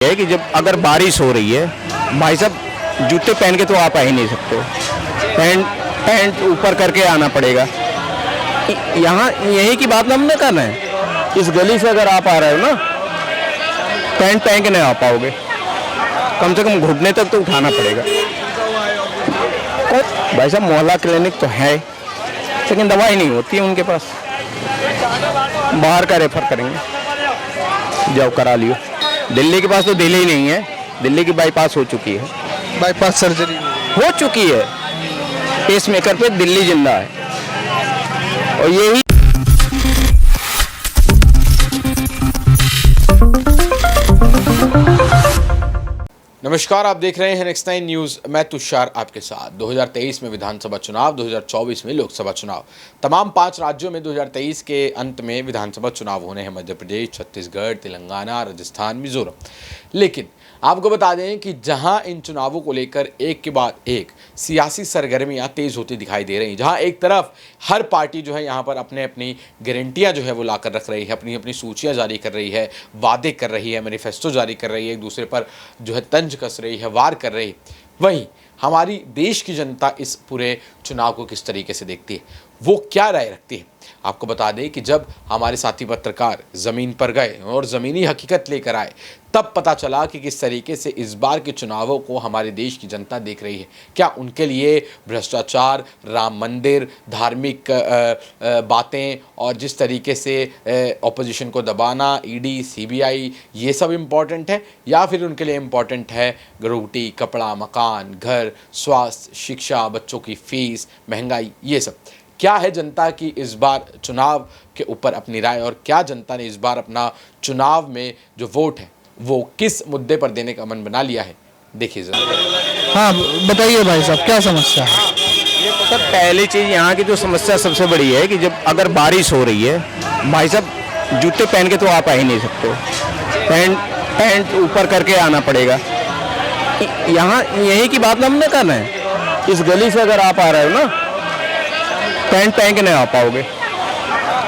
है कि जब अगर बारिश हो रही है, भाई साहब जूते पहन के तो आप आ ही नहीं सकते, पैंट ऊपर करके आना पड़ेगा। यहाँ यही की बात हम नहीं कर रहे हैं। इस गली से अगर आप आ रहे हो ना, पैंट पहन के नहीं आ पाओगे, कम से कम घुटने तक तो उठाना पड़ेगा। भाई साहब मोहल्ला क्लिनिक तो है, लेकिन दवाई नहीं होती है उनके पास, बाहर का रेफर करेंगे, जाओ करा लियो। दिल्ली के पास तो दिल्ली नहीं है, दिल्ली की बाईपास हो चुकी है, बाईपास सर्जरी हो चुकी है, पेसमेकर पे दिल्ली जिंदा है। और यही नमस्कार, आप देख रहे हैं नेक्स्ट 9 न्यूज़। मैं तुषार आपके साथ। 2023 में विधानसभा चुनाव, 2024 में लोकसभा चुनाव, तमाम 5 राज्यों में 2023 के अंत में विधानसभा चुनाव होने हैं। मध्य प्रदेश, छत्तीसगढ़, तेलंगाना, राजस्थान, मिजोरम। लेकिन आपको बता दें कि जहां इन चुनावों को लेकर एक के बाद एक सियासी सरगर्मियां तेज़ होती दिखाई दे रही हैं, जहां एक तरफ हर पार्टी जो है यहां पर अपने अपनी गारंटियां जो है वो लाकर रख रही है, अपनी अपनी सूचियां जारी कर रही है, वादे कर रही है, मैनिफेस्टो जारी कर रही है, एक दूसरे पर जो है तंज कस रही है, वार कर रही है। वहीं हमारी देश की जनता इस पूरे चुनाव को किस तरीके से देखती है, वो क्या राय रखती है। आपको बता दें कि जब हमारे साथी पत्रकार ज़मीन पर गए और ज़मीनी हकीकत लेकर आए, तब पता चला कि किस तरीके से इस बार के चुनावों को हमारे देश की जनता देख रही है। क्या उनके लिए भ्रष्टाचार, राम मंदिर, धार्मिक बातें और जिस तरीके से ऑपोजिशन को दबाना, ईडी, सीबीआई, ये सब इम्पॉर्टेंट है, या फिर उनके लिए इम्पॉर्टेंट है रोटी, कपड़ा, मकान, घर, स्वास्थ्य, शिक्षा, बच्चों की फीस, महंगाई, ये सब। क्या है जनता की इस बार चुनाव के ऊपर अपनी राय, और क्या जनता ने इस बार अपना चुनाव में जो वोट है वो किस मुद्दे पर देने का मन बना लिया है, देखिए जरा। हाँ बताइए भाई साहब, क्या समस्या है? सर पहली चीज़ यहाँ की जो समस्या सबसे बड़ी है कि जब अगर बारिश हो रही है, भाई साहब जूते पहन के तो आप आ ही नहीं सकते, पैंट ऊपर करके आना पड़ेगा। यहाँ यही की बात हम नहीं कर रहे हैं। इस गली से अगर आप आ रहे हो ना, पैंट पहन के नहीं आ पाओगे,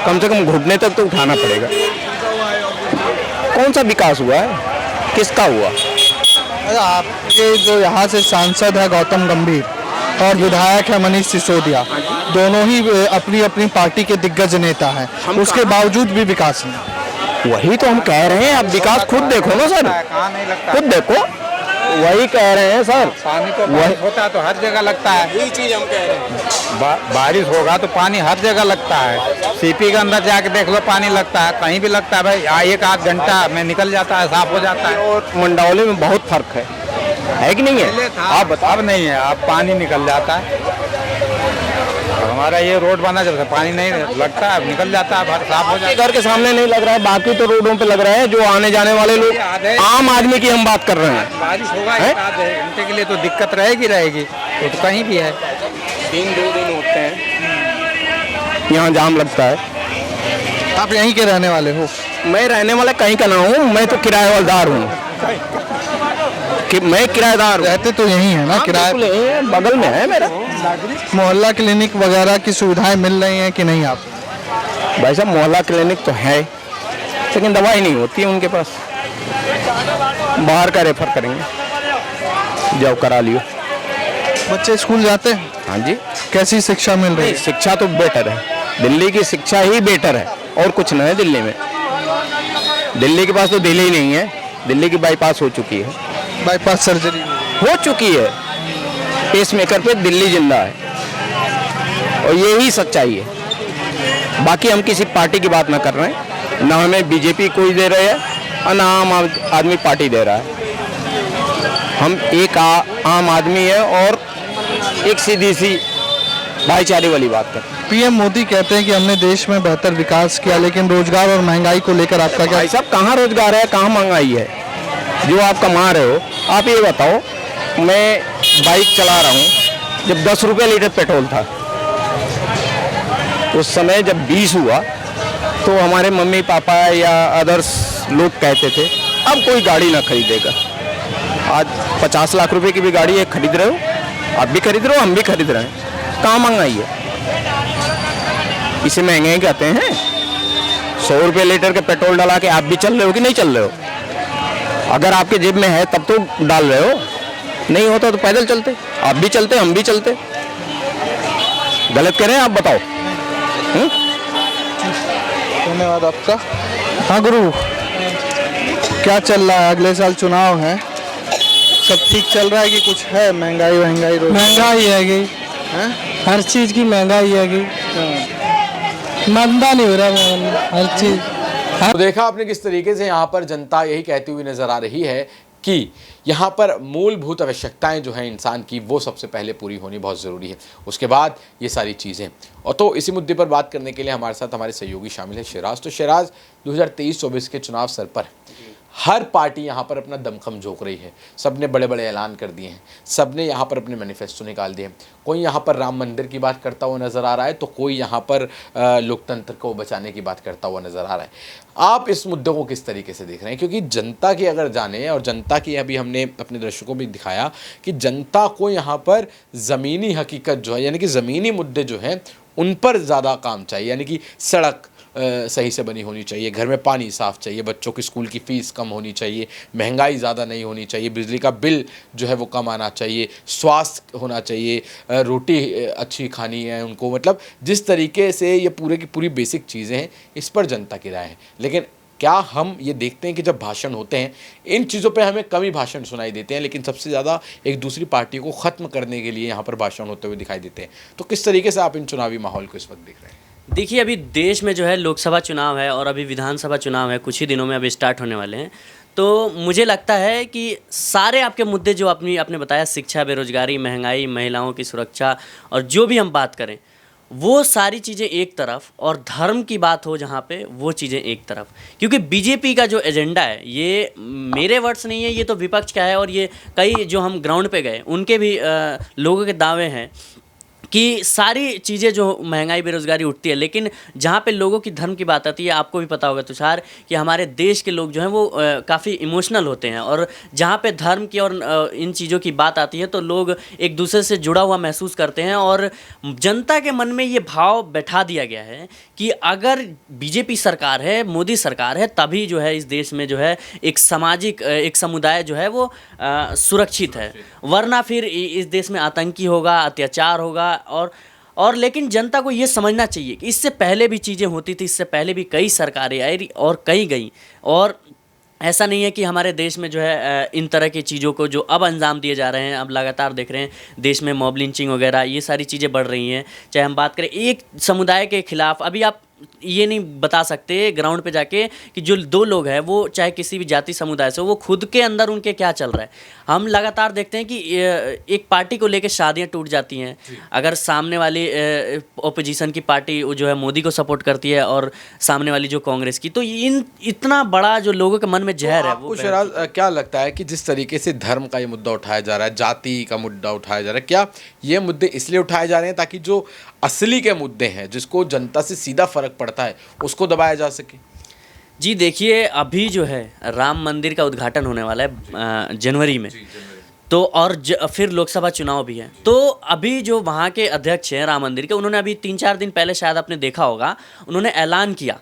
कम से कम घुटने तक तो उठाना पड़ेगा। कौन सा विकास हुआ है, किसका हुआ? अरे आपके जो यहाँ से सांसद है गौतम गंभीर और विधायक है मनीष सिसोदिया, दोनों ही अपनी अपनी पार्टी के दिग्गज नेता हैं, उसके बावजूद भी विकास नहीं। वही तो हम कह रहे हैं। आप विकास खुद देखो ना सर, खुद देखो, वही कह रहे हैं सर। पानी तो बारिश होता है तो हर जगह लगता है, यही चीज हम कह रहे हैं। बारिश होगा तो पानी हर जगह लगता है। सीपी के अंदर जाके देख लो, पानी लगता है, कहीं भी लगता है भाई। एक आध घंटा में निकल जाता है, साफ हो जाता है। और मंडावली में बहुत फर्क है कि नहीं है? आप बताओ। अब नहीं है, अब पानी निकल जाता है। हमारा ये रोड बना, जब से पानी नहीं लगता है, अब निकल जाता है, साफ हो जाता है। घर के सामने नहीं लग रहा है, बाकी तो रोडों पे लग रहा है। जो आने जाने वाले लोग, आम आदमी की हम बात कर रहे हैं। बारिश होगा एक आधे घंटे के लिए तो दिक्कत रहेगी तो कहीं भी है। 2 दिन होते हैं, यहाँ जाम लगता है। आप यहीं के रहने वाले हो? मैं रहने वाला कहीं का ना हूँ, मैं तो किराएदार हूँ। मैं किराएदार हूँ। रहते तो यहीं है ना? किराए बगल में है मेरा। मोहल्ला क्लिनिक वगैरह की सुविधाएं मिल रही हैं कि नहीं? आप भाई साहब मोहल्ला क्लिनिक तो है, लेकिन दवाई नहीं होती है उनके पास, बाहर का रेफर करेंगे, जाओ करा लियो। बच्चे स्कूल जाते हैं? हाँ जी। कैसी शिक्षा मिल रही है? शिक्षा तो बेटर है, दिल्ली की शिक्षा ही बेटर है, और कुछ नहीं है दिल्ली में। दिल्ली के पास तो दिल्ली नहीं है, दिल्ली की बाईपास हो चुकी है, बाईपास सर्जरी हो चुकी है, पेसमेकर पे दिल्ली जिंदा है। और यही सच्चाई है। बाकी हम किसी पार्टी की बात ना कर रहे हैं, ना हमें बीजेपी कोई दे रहे हैं और ना आम आदमी पार्टी दे रहा है। हम एक आम आदमी है और एक सीधी सी भाईचारे वाली बात कर। पीएम मोदी कहते हैं कि हमने देश में बेहतर विकास किया, लेकिन रोजगार और महंगाई को लेकर आपका क्या? भाई साहब कहाँ रोजगार है, कहाँ महंगाई है? जो आप कमा रहे हो, आप ये बताओ। मैं बाइक चला रहा हूँ, जब 10 रुपये लीटर पेट्रोल था, उस समय जब 20 हुआ तो हमारे मम्मी पापा या अदर्स लोग कहते थे अब कोई गाड़ी ना खरीदेगा। आज 50 लाख रुपए की भी गाड़ी है, खरीद रहे हो, आप भी खरीद रहे हो, हम भी खरीद रहे हैं। कहाँ महंगाई है? इसे महंगाई कहते हैं। 100 रुपये लीटर के पेट्रोल डला के आप भी चल रहे हो कि नहीं चल रहे हो? अगर आपके जेब में है तब तो डाल रहे हो, नहीं होता तो पैदल चलते, आप भी चलते हम भी चलते। गलत करें आप बताओ। धन्यवाद आपका। हाँ गुरु, क्या चल रहा है? अगले साल चुनाव है, सब ठीक चल रहा है कि कुछ है? महंगाई महंगाई है गई, हर चीज की महंगाई है गई, मंदा नहीं हो रहा हर चीज। तो देखा आपने किस तरीके से यहाँ पर जनता यही कहती हुई नजर आ रही है कि यहाँ पर मूलभूत आवश्यकताएं जो हैं इंसान की वो सबसे पहले पूरी होनी बहुत ज़रूरी है, उसके बाद ये सारी चीज़ें। और तो इसी मुद्दे पर बात करने के लिए हमारे साथ हमारे सहयोगी शामिल है शिराज। तो शिराज, 2023-24 के चुनाव सर पर हर पार्टी यहाँ पर अपना दमखम झोंक रही है, सब ने बड़े बड़े ऐलान कर दिए हैं, सब ने यहाँ पर अपने मैनिफेस्टो निकाल दिए हैं। कोई यहाँ पर राम मंदिर की बात करता हुआ नज़र आ रहा है, तो कोई यहाँ पर लोकतंत्र को बचाने की बात करता हुआ नज़र आ रहा है। आप इस मुद्दे को किस तरीके से देख रहे हैं? क्योंकि जनता की अगर जाने, और जनता की अभी हमने अपने दर्शकों को भी दिखाया कि जनता को यहाँ पर ज़मीनी हकीकत जो है, यानी कि ज़मीनी मुद्दे जो हैं उन पर ज़्यादा काम चाहिए, यानी कि सड़क सही से बनी होनी चाहिए, घर में पानी साफ़ चाहिए, बच्चों की स्कूल की फ़ीस कम होनी चाहिए, महंगाई ज़्यादा नहीं होनी चाहिए, बिजली का बिल जो है वो कम आना चाहिए, स्वास्थ्य होना चाहिए, रोटी अच्छी खानी है उनको। मतलब जिस तरीके से ये पूरे की पूरी बेसिक चीज़ें हैं, इस पर जनता की राय है। लेकिन क्या हम ये देखते हैं कि जब भाषण होते हैं इन चीज़ों पे हमें कम ही भाषण सुनाई देते हैं, लेकिन सबसे ज़्यादा एक दूसरी पार्टी को ख़त्म करने के लिए यहाँ पर भाषण होते हुए दिखाई देते हैं। तो किस तरीके से आप इन चुनावी माहौल को इस वक्त देख रहे हैं? देखिए, अभी देश में जो है लोकसभा चुनाव है और अभी विधानसभा चुनाव है, कुछ ही दिनों में अभी स्टार्ट होने वाले हैं। तो मुझे लगता है कि सारे आपके मुद्दे जो आपने बताया, शिक्षा, बेरोजगारी, महंगाई, महिलाओं की सुरक्षा, और जो भी हम बात करें वो सारी चीज़ें एक तरफ, और धर्म की बात हो जहाँ पे वो चीज़ें एक तरफ। क्योंकि बीजेपी का जो एजेंडा है ये मेरे वर्ड्स नहीं है, ये तो विपक्ष का है, और ये कई जो हम ग्राउंड पे गए उनके भी लोगों के दावे हैं कि सारी चीज़ें जो महंगाई बेरोज़गारी उठती है, लेकिन जहाँ पे लोगों की धर्म की बात आती है, आपको भी पता होगा तुषार कि हमारे देश के लोग जो हैं वो काफ़ी इमोशनल होते हैं, और जहाँ पे धर्म की और इन चीज़ों की बात आती है तो लोग एक दूसरे से जुड़ा हुआ महसूस करते हैं। और जनता के मन में ये भाव बैठा दिया गया है कि अगर बीजेपी सरकार है, मोदी सरकार है, तभी जो है इस देश में जो है एक सामाजिक एक समुदाय जो है वो सुरक्षित है, वरना फिर इस देश में आतंकी होगा, अत्याचार होगा। और लेकिन जनता को ये समझना चाहिए कि इससे पहले भी चीज़ें होती थी, इससे पहले भी कई सरकारें आई और कई गई, और ऐसा नहीं है कि हमारे देश में जो है इन तरह की चीज़ों को जो अब अंजाम दिए जा रहे हैं, अब लगातार देख रहे हैं देश में मॉब लिंचिंग वगैरह, ये सारी चीज़ें बढ़ रही हैं। चाहे हम बात करें एक समुदाय के खिलाफ, अभी आप ये नहीं बता सकते ग्राउंड पे जाके कि जो दो लोग हैं वो चाहे किसी भी जाति समुदाय से, वो खुद के अंदर उनके क्या चल रहा है। हम लगातार देखते हैं कि एक पार्टी को लेकर शादियां टूट जाती हैं, अगर सामने वाली ओपोजिशन की पार्टी जो है मोदी को सपोर्ट करती है और सामने वाली जो कांग्रेस की, तो इतना बड़ा जो लोगों के मन में जहर है। आपको शिराज क्या लगता है कि जिस तरीके से धर्म का ये मुद्दा उठाया जा रहा है, जाति का मुद्दा उठाया जा रहा है, क्या ये मुद्दे इसलिए उठाए जा रहे हैं ताकि जो असली के मुद्दे हैं, जिसको जनता से सीधा फर्क पड़ता है, उसको दबाया जा सके? जी देखिए, अभी जो है राम मंदिर का उद्घाटन होने वाला है जनवरी में, तो और फिर लोकसभा चुनाव भी है। तो अभी जो वहाँ के अध्यक्ष हैं राम मंदिर के, उन्होंने अभी 3-4 दिन पहले शायद आपने देखा होगा, उन्होंने ऐलान किया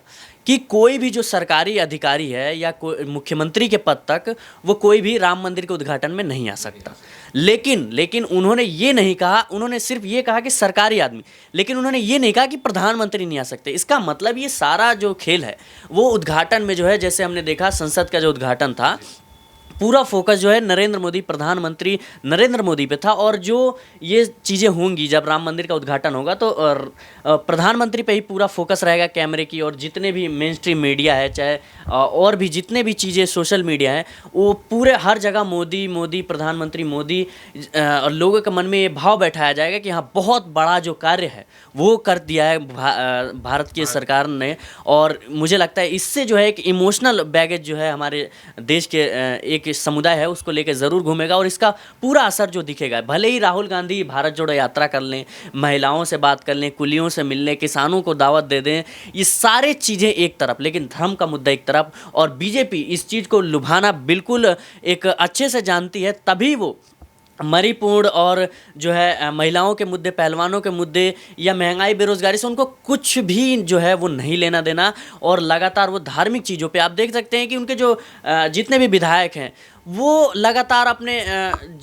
कि कोई भी जो सरकारी अधिकारी है या कोई मुख्यमंत्री के पद तक, वो कोई भी राम मंदिर के उद्घाटन में नहीं आ सकता। लेकिन उन्होंने ये नहीं कहा, उन्होंने सिर्फ ये कहा कि सरकारी आदमी, लेकिन उन्होंने ये नहीं कहा कि प्रधानमंत्री नहीं आ सकते। इसका मतलब ये सारा जो खेल है वो उद्घाटन में जो है, जैसे हमने देखा संसद का जो उद्घाटन था, पूरा फोकस जो है नरेंद्र मोदी, प्रधानमंत्री नरेंद्र मोदी पे था। और जो ये चीज़ें होंगी जब राम मंदिर का उद्घाटन होगा तो प्रधानमंत्री पे ही पूरा फोकस रहेगा कैमरे की, और जितने भी मेन स्ट्रीम मीडिया है, चाहे और भी जितने भी चीज़ें सोशल मीडिया है, वो पूरे हर जगह मोदी मोदी, प्रधानमंत्री मोदी, और लोगों के मन में ये भाव बैठाया जाएगा कि हाँ बहुत बड़ा जो कार्य है वो कर दिया है भारत की सरकार ने। और मुझे लगता है इससे जो है एक इमोशनल बैगेज जो है हमारे देश के एक समुदाय है उसको लेकर ज़रूर घूमेगा, और इसका पूरा असर जो दिखेगा, भले ही राहुल गांधी भारत जोड़ो यात्रा कर लें, महिलाओं से बात कर लें, कुलियों से मिलने, किसानों को दावत दे दें, ये सारे चीज़ें एक तरफ, लेकिन धर्म का मुद्दा एक तरफ। और बीजेपी इस चीज़ को लुभाना बिल्कुल एक अच्छे से जानती है, तभी वो मणिपुर और जो है महिलाओं के मुद्दे, पहलवानों के मुद्दे या महंगाई, बेरोजगारी से उनको कुछ भी जो है वो नहीं लेना देना। और लगातार वो धार्मिक चीज़ों पे आप देख सकते हैं कि उनके जो जितने भी विधायक हैं वो लगातार अपने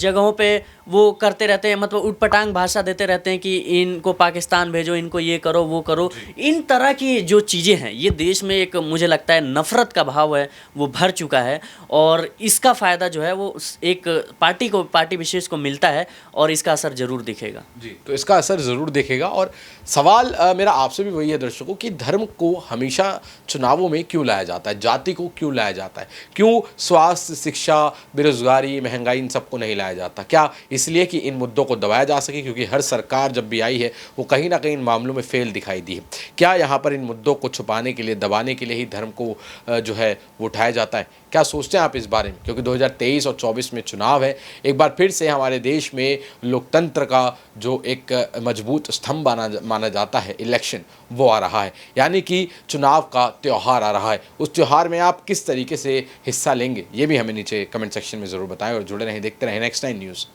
जगहों पे वो करते रहते हैं, मतलब उटपटांग भाषा देते रहते हैं कि इनको पाकिस्तान भेजो, इनको ये करो, वो करो। इन तरह की जो चीज़ें हैं, ये देश में एक मुझे लगता है नफ़रत का भाव है वो भर चुका है, और इसका फ़ायदा जो है वो एक पार्टी विशेष को मिलता है, और इसका असर ज़रूर दिखेगा। जी, तो इसका असर ज़रूर दिखेगा। और सवाल मेरा आपसे भी वही है दर्शकों, कि धर्म को हमेशा चुनावों में क्यों लाया जाता है, जाति को क्यों लाया जाता है, क्यों स्वास्थ्य, शिक्षा, बेरोजगारी, महंगाई, इन सबको नहीं लाया जाता? क्या इसलिए कि इन मुद्दों को दबाया जा सके? क्योंकि हर सरकार जब भी आई है वो कहीं ना कहीं इन मामलों में फेल दिखाई दी है। क्या यहाँ पर इन मुद्दों को छुपाने के लिए, दबाने के लिए ही धर्म को जो है वो उठाया जाता है? क्या सोचते हैं आप इस बारे में? क्योंकि 2023 और 24 में चुनाव है, एक बार फिर से हमारे देश में लोकतंत्र का जो एक मजबूत स्तंभ माना जाता है, इलेक्शन, वो आ रहा है, यानी कि चुनाव का त्यौहार आ रहा है। उस त्यौहार में आप किस तरीके से हिस्सा लेंगे, ये भी हमें नीचे कमेंट सेक्शन में ज़रूर बताएं, और जुड़े रहें, देखते रहें नेक्स्ट 9 न्यूज़।